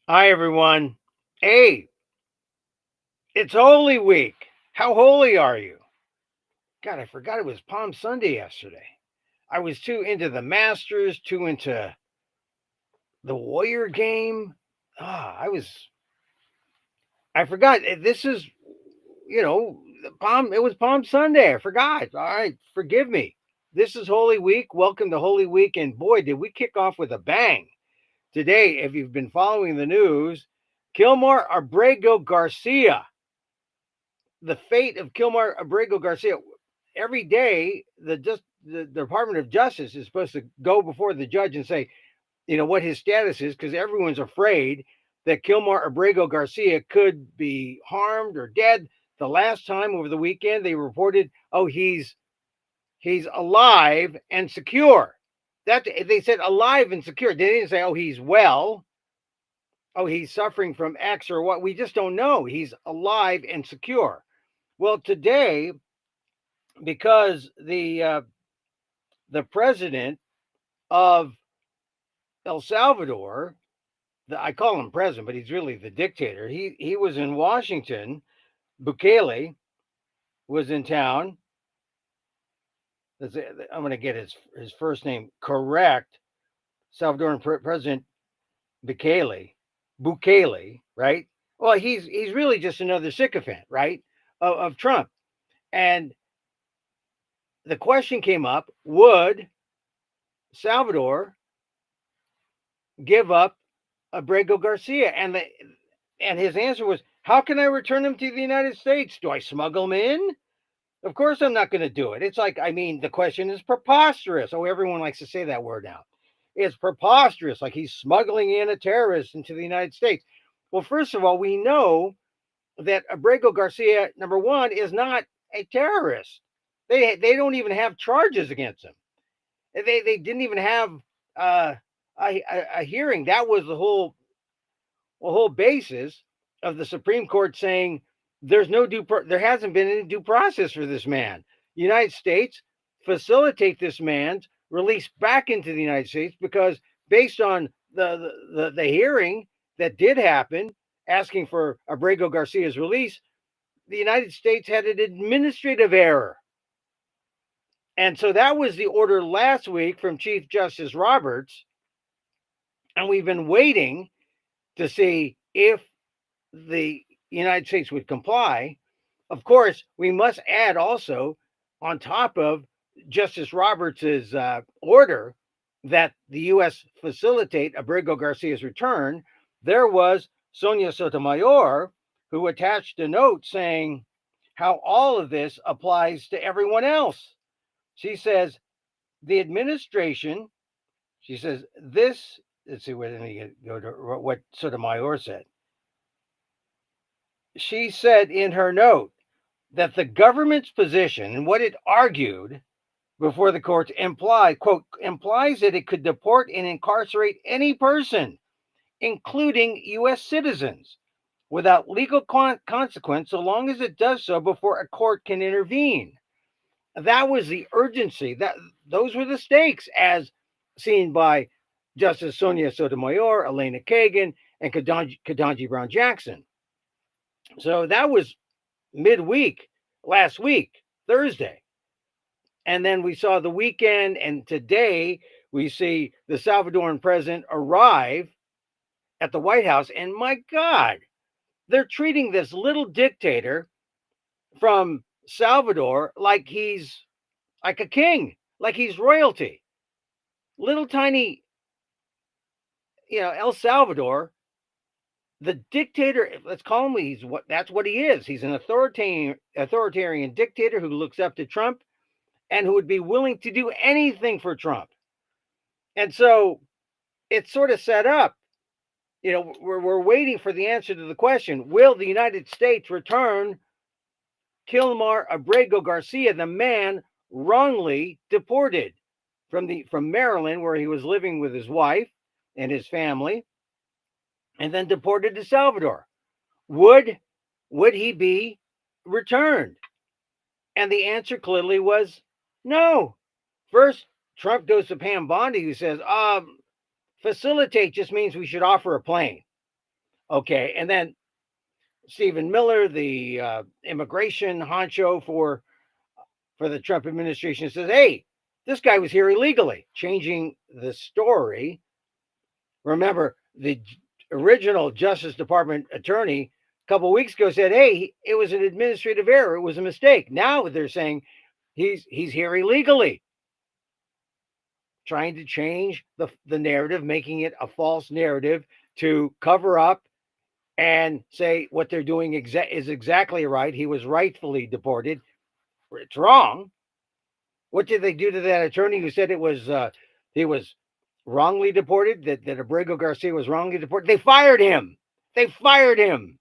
Hi, everyone. Hey, it's Holy Week. How holy are you? God, I forgot it was Palm Sunday yesterday. I was too into the Masters, too into the Warrior game. I forgot. This is, it was Palm Sunday. I forgot. All right, forgive me. This is Holy Week. Welcome to Holy Week. And boy, did we kick off with a bang. Today, if you've been following the news, Kilmar Abrego Garcia, the fate of Kilmar Abrego Garcia. Every day, the Department of Justice is supposed to go before the judge and say, what his status is, because everyone's afraid that Kilmar Abrego Garcia could be harmed or dead. The last time over the weekend, they reported, oh, he's alive and secure. That they said alive and secure. They didn't say, oh, he's well. Oh, he's suffering from X or what. We just don't know. He's alive and secure. Well, today, because the president of El Salvador, I call him president, but he's really the dictator. He was in Washington. Bukele was in town. I'm going to get his first name correct. Salvadoran President Bukele, right? Well, he's really just another sycophant, right, of Trump. And the question came up: would Salvador give up Abrego Garcia? And his answer was, "How can I return him to the United States? Do I smuggle him in? Of course, I'm not going to do it." It's like, I mean, the question is preposterous. Oh, everyone likes to say that word now. It's preposterous, like he's smuggling in a terrorist into the United States. Well, first of all, we know that Abrego Garcia, number one, is not a terrorist. They don't even have charges against him. They didn't even have uh, a hearing. That was the whole basis of the Supreme Court saying there hasn't been any due process for this man. The United States facilitate this man's release back into the United States because based on the hearing that did happen asking for Abrego Garcia's release, the United States had an administrative error. And so that was the order last week from Chief Justice Roberts. And we've been waiting to see if the United States would comply. Of course, we must add also, on top of Justice Roberts's order that the U.S. facilitate Abrego Garcia's return, there was Sonia Sotomayor, who attached a note saying how all of this applies to everyone else. She says, the administration, she says, this, let's see, let me go to what Sotomayor said. She said in her note that the government's position and what it argued before the courts implies that it could deport and incarcerate any person, including U.S. citizens, without legal consequence, so long as it does so before a court can intervene. That was the urgency. Those were the stakes, as seen by Justice Sonia Sotomayor, Elena Kagan, and Ketanji Brown Jackson. So that was midweek last week, Thursday. And then we saw the weekend, and today we see the Salvadoran president arrive at the White House. And my God, they're treating this little dictator from Salvador like he's like a king, like he's royalty. Little tiny, El Salvador, the dictator, let's call him, that's what he is. He's an authoritarian dictator who looks up to Trump and who would be willing to do anything for Trump. And so it's sort of set up. We're waiting for the answer to the question: will the United States return Kilmar Abrego Garcia, the man wrongly deported from Maryland, where he was living with his wife and his family, and then deported to Salvador? Would he be returned? And the answer clearly was no. First, Trump goes to Pam Bondi, who says, facilitate just means we should offer a plane. Okay, and then Stephen Miller, the immigration honcho for the Trump administration, says, "Hey, this guy was here illegally," changing the story. Remember, the original Justice Department attorney a couple of weeks ago said, "Hey, it was an administrative error. It was a mistake." Now they're saying he's here illegally, trying to change the narrative, making it a false narrative to cover up and say what they're doing is exactly right. He was rightfully deported. It's wrong. What did they do to that attorney who said he was wrongly deported? That Abrego Garcia was wrongly deported. They fired him. They fired him.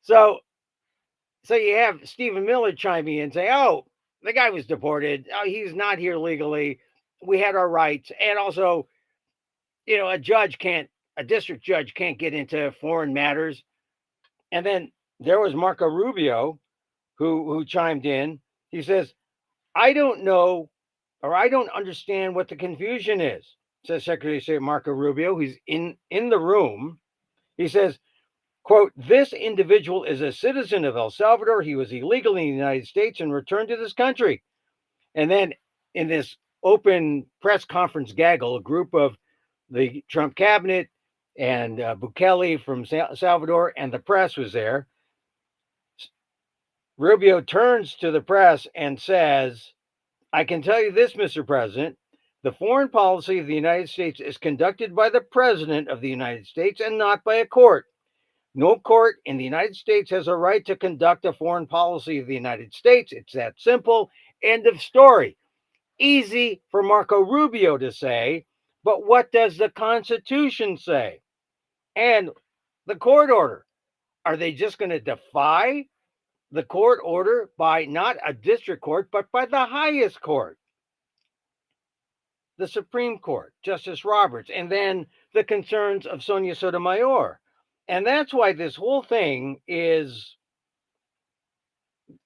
So you have Stephen Miller chiming in and say, "Oh, the guy was deported. Oh, he's not here legally. We had our rights, and also, a district judge can't get into foreign matters." And then there was Marco Rubio who chimed in. He says, "I don't know, or I don't understand what the confusion is," says Secretary of State Marco Rubio, who's in the room. He says, quote, "This individual is a citizen of El Salvador. He was illegal in the United States and returned to this country." And then in this open press conference gaggle, a group of the Trump cabinet and Bukele from Salvador and the press was there. Rubio turns to the press and says, "I can tell you this, Mr. President. The foreign policy of the United States is conducted by the President of the United States and not by a court. No court in the United States has a right to conduct a foreign policy of the United States. It's that simple. End of story." Easy for Marco Rubio to say, but what does the Constitution say? And the court order. Are they just going to defy the court order by not a district court, but by the highest court, the Supreme Court, Justice Roberts, and then the concerns of Sonia Sotomayor? And that's why this whole thing is,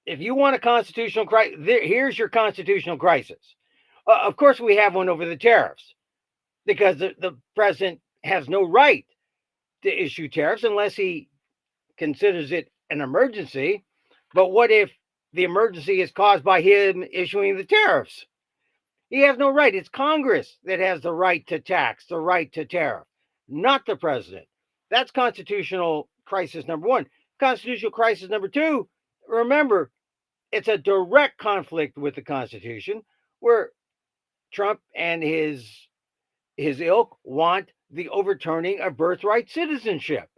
if you want a constitutional crisis, here's your constitutional crisis. Of course, we have one over the tariffs because the president has no right to issue tariffs unless he considers it an emergency. But what if the emergency is caused by him issuing the tariffs? He has no right. It's Congress that has the right to tax, the right to tariff, not the president. That's constitutional crisis number one. Constitutional crisis number two, remember, it's a direct conflict with the Constitution where Trump and his ilk want the overturning of birthright citizenship,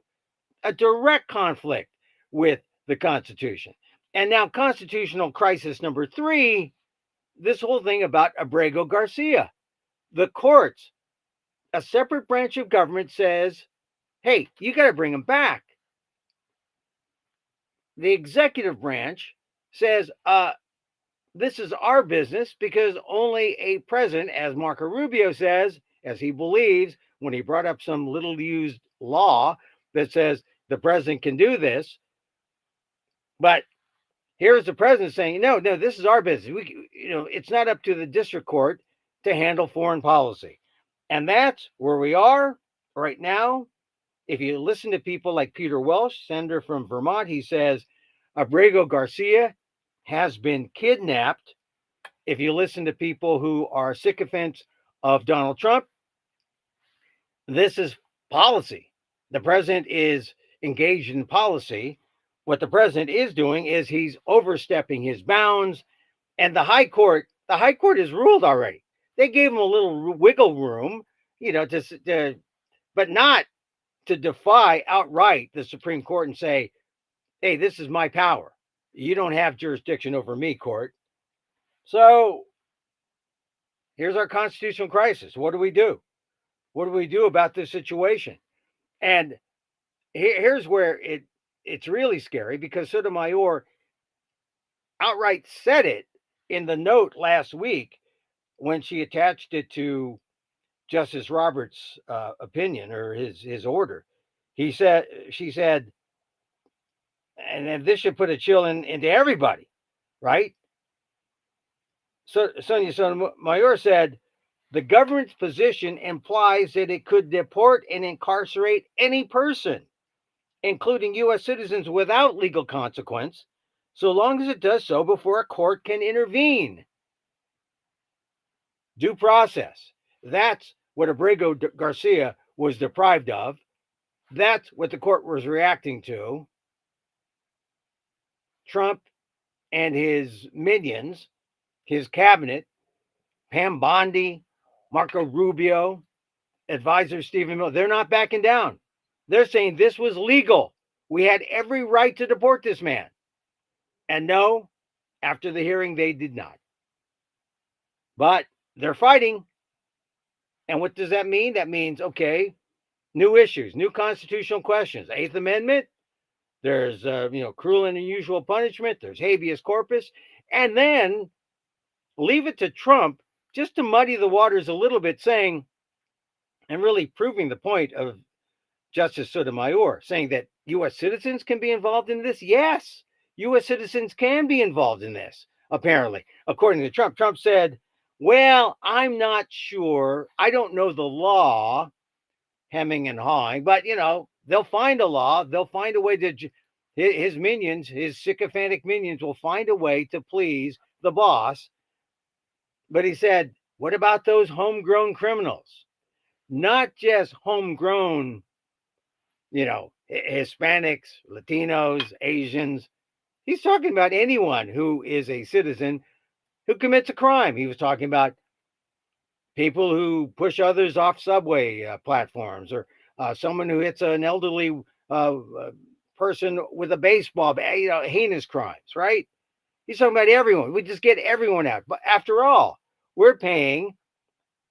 a direct conflict with the Constitution. And now, constitutional crisis number three, this whole thing about Abrego Garcia. The courts, a separate branch of government, says, "Hey, you got to bring him back." The executive branch says, "This is our business," because only a president, as Marco Rubio says, as he believes, when he brought up some little used law that says the president can do this. But here's the president saying, no, this is our business. It's not up to the district court to handle foreign policy. And that's where we are right now. If you listen to people like Peter Welch, senator from Vermont, he says Abrego Garcia has been kidnapped. If you listen to people who are sycophants of Donald Trump, this is policy. The president is engaged in policy. What the president is doing is he's overstepping his bounds. And the high court has ruled already. They gave him a little wiggle room, but not to defy outright the Supreme Court and say, "Hey, this is my power. You don't have jurisdiction over me, court." So here's our constitutional crisis. What do we do? What do we do about this situation? And here's where it's really scary, because Sotomayor outright said it in the note last week when she attached it to Justice Roberts' opinion or his order. She said, and this should put a chill into everybody, right? So Sonia Sotomayor said, The government's position implies that it could deport and incarcerate any person, including U.S. citizens, without legal consequence, so long as it does so before a court can intervene. Due process. That's what Abrego Garcia was deprived of. That's what the court was reacting to. Trump and his minions, his cabinet, Pam Bondi, Marco Rubio, advisor Stephen Miller, they're not backing down. They're saying this was legal. We had every right to deport this man. And no, after the hearing, they did not. But they're fighting. And what does that mean? That means, okay, new issues, new constitutional questions. Eighth Amendment, there's, cruel and unusual punishment. There's habeas corpus. And then leave it to Trump just to muddy the waters a little bit, saying, and really proving the point of Justice Sotomayor, saying that U.S. citizens can be involved in this. Yes, U.S. citizens can be involved in this, apparently. According to Trump, Trump said, well, I'm not sure. I don't know the law, hemming and hawing, but, they'll find a law. They'll find a way to, his minions, his sycophantic minions will find a way to please the boss. But he said, what about those homegrown criminals? Not just homegrown, Hispanics, Latinos, Asians. He's talking about anyone who is a citizen who commits a crime. He was talking about people who push others off subway platforms, or someone who hits an elderly person with a baseball bat, heinous crimes, right? He's talking about everyone. We just get everyone out. But after all, we're paying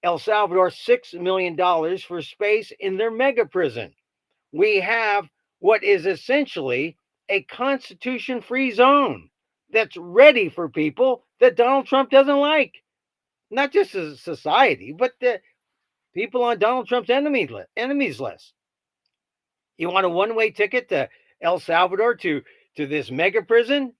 El Salvador $6 million for space in their mega prison. We have what is essentially a constitution-free zone that's ready for people that Donald Trump doesn't like. Not just as a society, but the people on Donald Trump's enemies list. You want a one-way ticket to El Salvador, to this mega prison?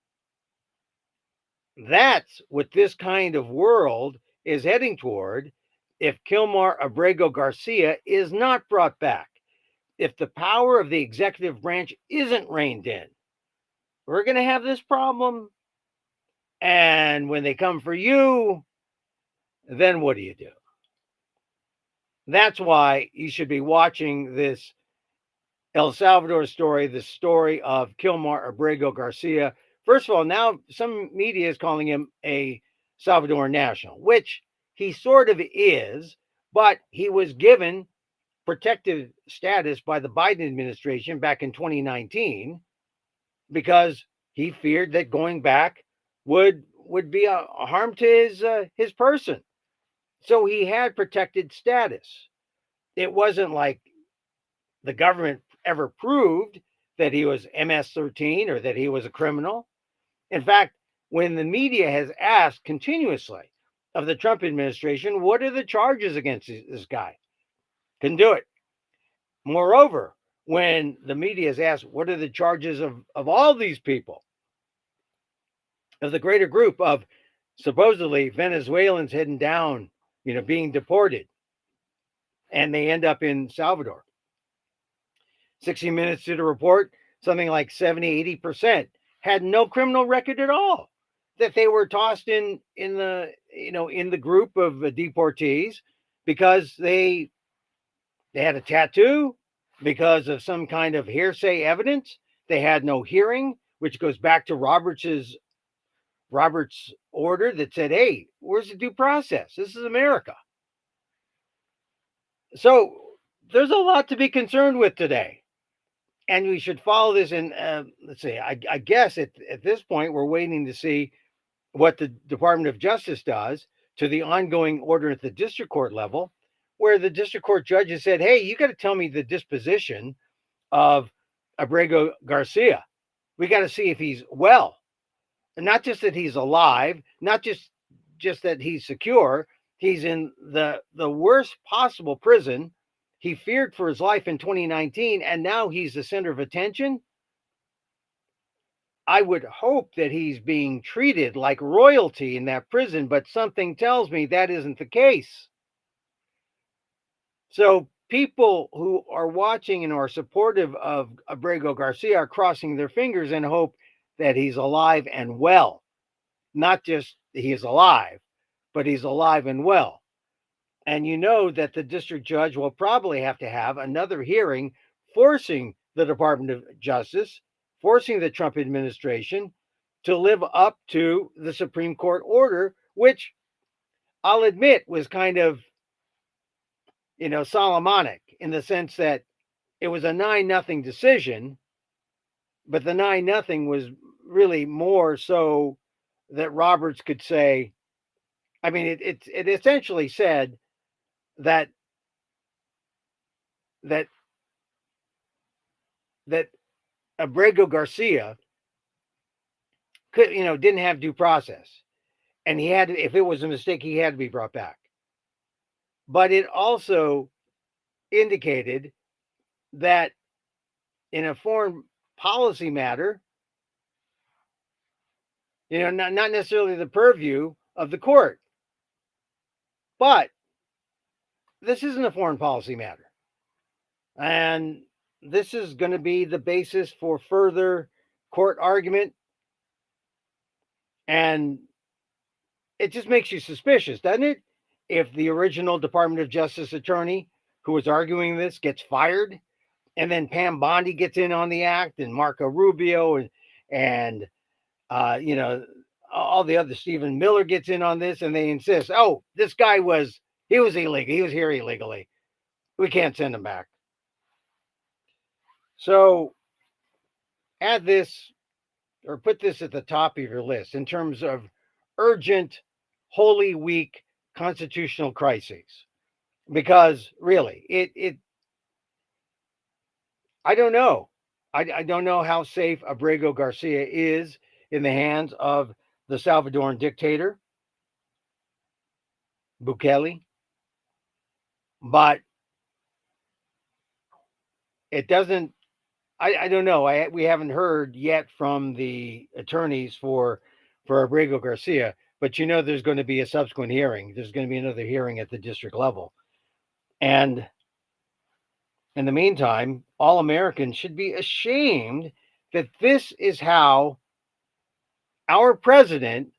That's what this kind of world is heading toward if Kilmar Abrego Garcia is not brought back. If the power of the executive branch isn't reined in, we're going to have this problem. And when they come for you, then what do you do? That's why you should be watching this El Salvador story, the story of Kilmar Abrego Garcia. First of all, now some media is calling him a Salvadoran national, which he sort of is, but he was given protective status by the Biden administration back in 2019 because he feared that going back would be a harm to his person. So he had protected status. It wasn't like the government ever proved that he was MS-13 or that he was a criminal. In fact, when the media has asked continuously of the Trump administration, what are the charges against this guy? Couldn't do it. Moreover, when the media is asked, what are the charges of all these people, of the greater group of supposedly Venezuelans heading down, being deported, and they end up in Salvador. 60 Minutes did a report, something like 70-80% had no criminal record at all, that they were tossed in the group of deportees because they had a tattoo, because of some kind of hearsay evidence. They had no hearing, which goes back to Roberts' order that said, hey, where's the due process? This is America. So there's a lot to be concerned with today. And we should follow this in, let's see, I guess at this point, we're waiting to see what the Department of Justice does to the ongoing order at the district court level, where the district court judges said, hey, you got to tell me the disposition of Abrego Garcia. We got to see if he's well. And not just that he's alive, not just that he's secure. He's in the worst possible prison. He feared for his life in 2019, and now he's the center of attention. I would hope that he's being treated like royalty in that prison, but something tells me that isn't the case. So people who are watching and are supportive of Abrego Garcia are crossing their fingers and hope that he's alive and well. Not just he is alive, but he's alive and well. And you know that the district judge will probably have to have another hearing forcing the Department of Justice, forcing the Trump administration to live up to the Supreme Court order, which I'll admit was kind of, Solomonic in the sense that it was a 9-0 decision, but the 9-0 was really more so that Roberts could say, I mean, it essentially said that that that Abrego Garcia didn't have due process, and he had to, if it was a mistake, he had to be brought back. But it also indicated that in a foreign policy matter, not necessarily the purview of the court, but this isn't a foreign policy matter, and this is going to be the basis for further court argument, and it just makes you suspicious, doesn't it? If the original Department of Justice attorney who was arguing this gets fired, and then Pam Bondi gets in on the act, and Marco Rubio, and all the other, Stephen Miller gets in on this, and they insist, oh, this guy was illegal. He was here illegally. We can't send him back. So add this, or put this at the top of your list in terms of urgent Holy Week constitutional crises, because really, I don't know. I don't know how safe Abrego Garcia is in the hands of the Salvadoran dictator, Bukele, but it doesn't. I don't know. We haven't heard yet from the attorneys for Abrego Garcia, but there's going to be a subsequent hearing. There's going to be another hearing at the district level, and in the meantime, all Americans should be ashamed that this is how our president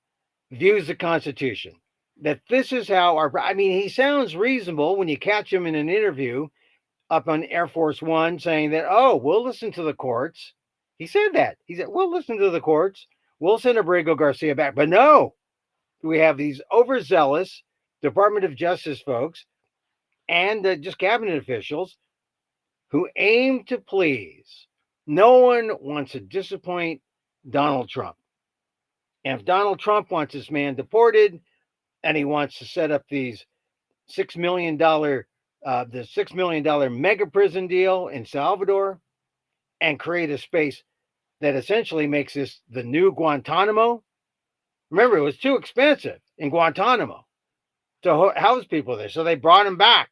views the Constitution. That this is how he sounds reasonable when you catch him in an interview up on Air Force One saying that, oh, we'll listen to the courts. He said that. He said, we'll listen to the courts. We'll send Abrego Garcia back. But no, we have these overzealous Department of Justice folks and just cabinet officials who aim to please. No one wants to disappoint Donald Trump. And if Donald Trump wants this man deported and he wants to set up these $6 million mega prison deal in Salvador and create a space that essentially makes this the new Guantanamo. Remember, it was too expensive in Guantanamo to house people there. So they brought them back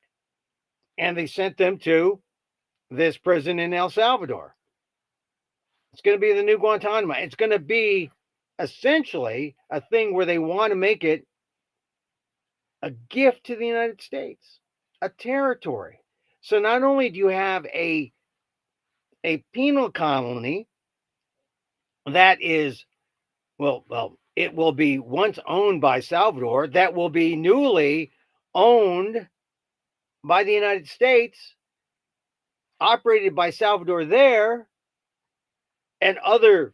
and they sent them to this prison in El Salvador. It's going to be the new Guantanamo. It's going to be essentially a thing where they want to make it a gift to the United States, a territory. So not only do you have a penal colony that is, it will be once owned by Salvador, that will be newly owned by the United States, operated by Salvador there, and other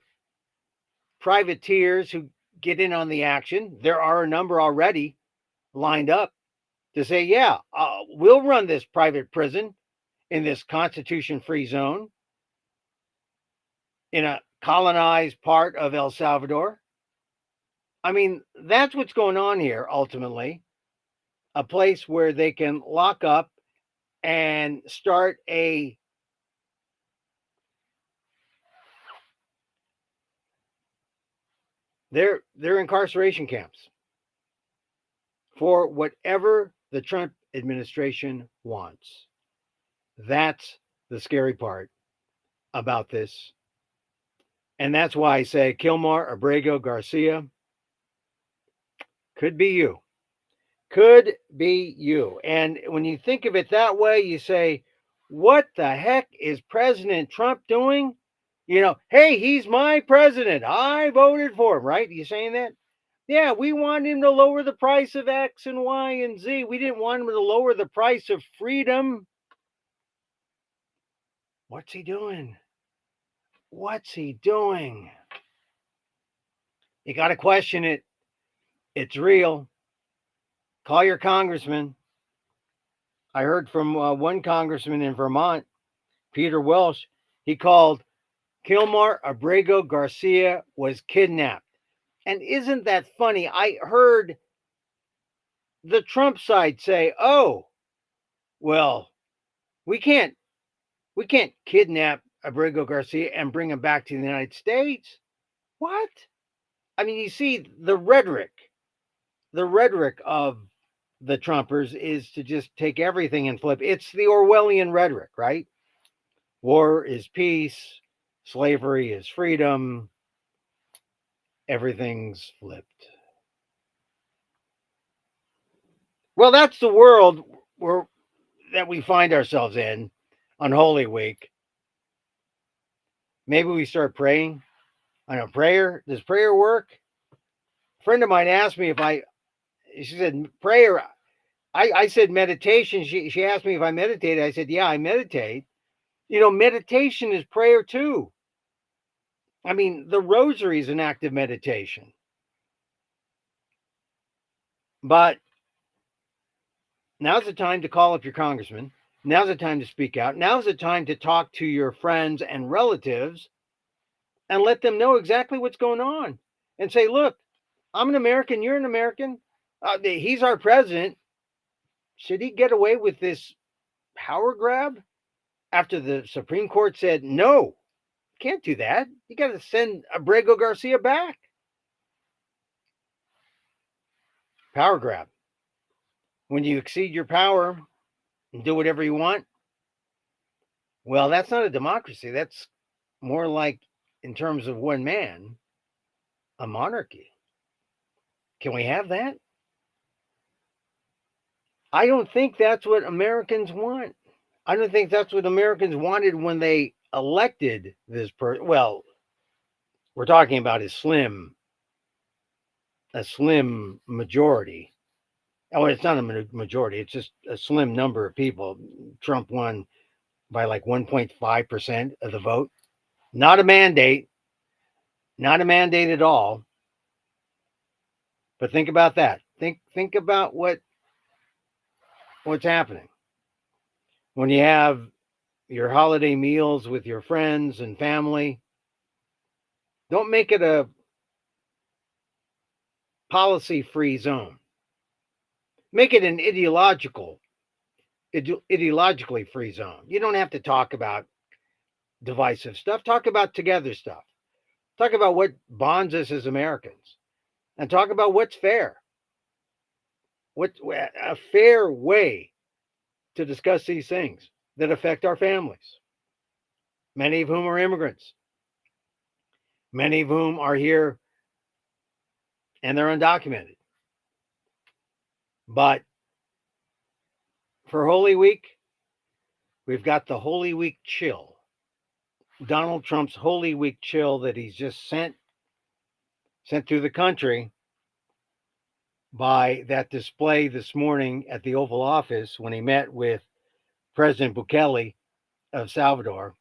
privateers who get in on the action. There are a number already lined up to say, yeah, we'll run this private prison in this constitution-free zone in a colonized part of El Salvador. I mean, that's what's going on here, ultimately. A place where they can lock up and start their incarceration camps for whatever the Trump administration wants. That's the scary part about this. And that's why I say Kilmar, Abrego, Garcia, could be you. Could be you. And when you think of it that way, you say, what the heck is President Trump doing? Hey, he's my president. I voted for him, right? You saying that? Yeah, we want him to lower the price of X and Y and Z. We didn't want him to lower the price of freedom. What's he doing? What's he doing? You got to question it. It's real. Call your congressman. I heard from one congressman in Vermont, Peter Welsh. He called Kilmar Abrego Garcia was kidnapped. And isn't that funny? I heard the Trump side say, "Oh, well, we can't kidnap Abrego Garcia and bring him back to the United States." What? I mean, you see the rhetoric of the Trumpers is to just take everything and flip. It's the Orwellian rhetoric, right? War is peace, slavery is freedom, everything's flipped. Well, that's the world that we find ourselves in on Holy Week. Maybe we start praying. I know prayer. Does prayer work? A friend of mine asked me she said prayer. I said meditation. She asked me if I meditated. I said, yeah, I meditate. Meditation is prayer too. I mean, the rosary is an act of meditation. But now's the time to call up your congressman. Now's the time to speak out. Now's the time to talk to your friends and relatives and let them know exactly what's going on. And say, look, I'm an American. You're an American. He's our president. Should he get away with this power grab after the Supreme Court said, no, can't do that. You got to send Abrego Garcia back. Power grab. When you exceed your power and do whatever you want, well, that's not a democracy. That's more like, in terms of one man, a monarchy. Can we have that? I don't think that's what Americans want. I don't think that's what Americans wanted when they elected this person. Well, we're talking about a slim majority. Oh, it's not a majority. It's just a slim number of people. Trump won by like 1.5% of the vote. Not a mandate. Not a mandate at all. But think about that. Think about what's happening. When you have your holiday meals with your friends and family, don't make it a policy-free zone. Make it an ideologically free zone. You don't have to talk about divisive stuff. Talk about together stuff. Talk about what bonds us as Americans, and talk about what's fair. What's a fair way to discuss these things that affect our families, many of whom are immigrants, many of whom are here and they're undocumented. But for Holy Week, we've got the Holy Week chill. Donald Trump's Holy Week chill that he's just sent through the country by that display this morning at the Oval Office when he met with President Bukele of Salvador.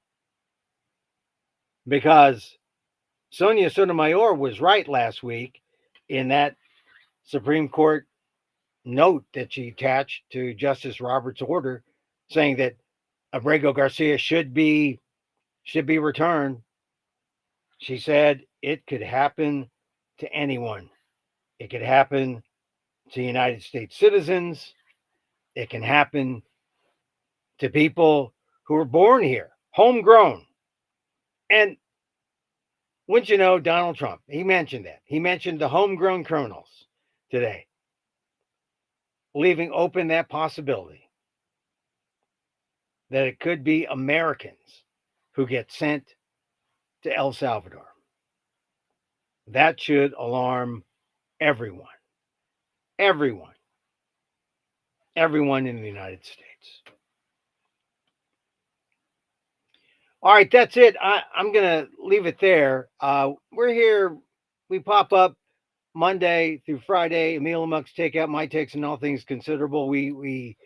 Because Sonia Sotomayor was right last week in that Supreme Court note that she attached to Justice Roberts' order saying that Abrego Garcia should be returned. She said it could happen to anyone. It could happen to United States citizens. It can happen to people who were born here, homegrown. And wouldn't you know, Donald Trump, he mentioned that. He mentioned the homegrown criminals today, leaving open that possibility that it could be Americans who get sent to El Salvador. That should alarm everyone. Everyone. everyone in the United States. All right, that's it. I'm going to leave it there. We're here. We pop up Monday through Friday. Emil Amok's Takeout, My Takes, and All Things Considerable. We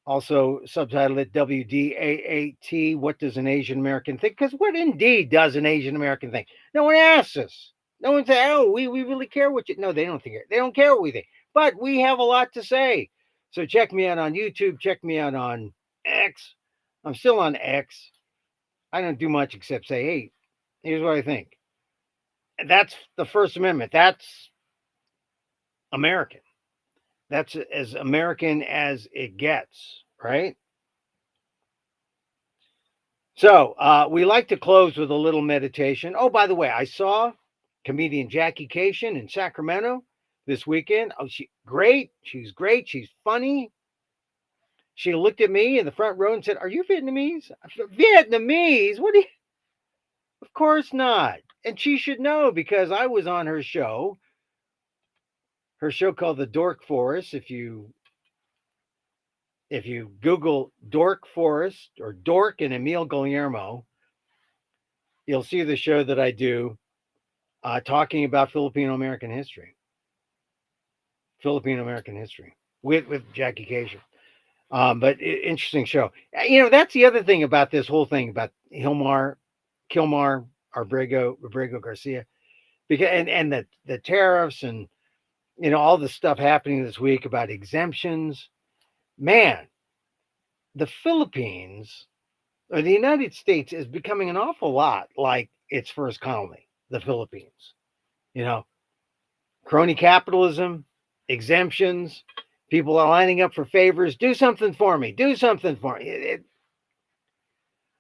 also subtitle it WDAAT. What does an Asian American think? Because what indeed does an Asian American think? No one asks us. No one says, "Oh, we really care what you." No, they don't think it. They don't care what we think. But we have a lot to say. So check me out on YouTube. Check me out on X. I'm still on X. I don't do much except say, "Hey, here's what I think." And that's the First Amendment. That's American. That's as American as it gets, right? So we like to close with a little meditation. Oh, by the way, I saw comedian Jackie Cation in Sacramento this weekend. Oh, she great. She's great. She's funny. She looked at me in the front row and said, "Are you Vietnamese?" I said, "Vietnamese? What? Do you? Of course not." And she should know because I was on her show called The Dork Forest. If you Google Dork Forest or Dork and Emil Guillermo, you'll see the show that I do talking about Filipino American history. Filipino American history with Jackie Cation. But interesting show. That's the other thing about this whole thing about Kilmar, Abrego, Garcia, because and the tariffs and all the stuff happening this week about exemptions. Man, the Philippines or the United States is becoming an awful lot like its first colony, the Philippines. You know, crony capitalism, exemptions, people are lining up for favors. Do something for me. Do something for me.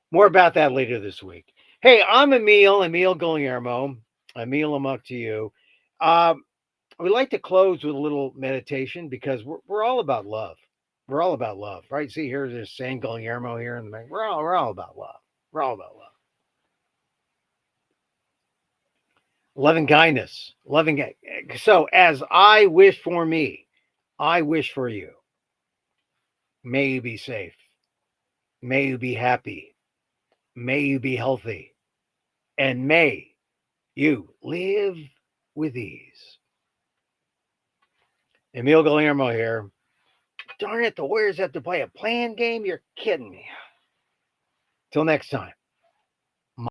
More about that later this week. Hey, I'm Emil Guillermo. Emil Amok to you. We like to close with a little meditation because we're all about love. We're all about love, right? See, here's this San Guillermo here in the back. We're all about love. We're all about love. Loving kindness, so as I wish for me, I wish for you. May you be safe. May you be happy. May you be healthy. And may you live with ease. Emil Guillermo here. Darn it, the Warriors have to play a playing game? You're kidding me. Till next time.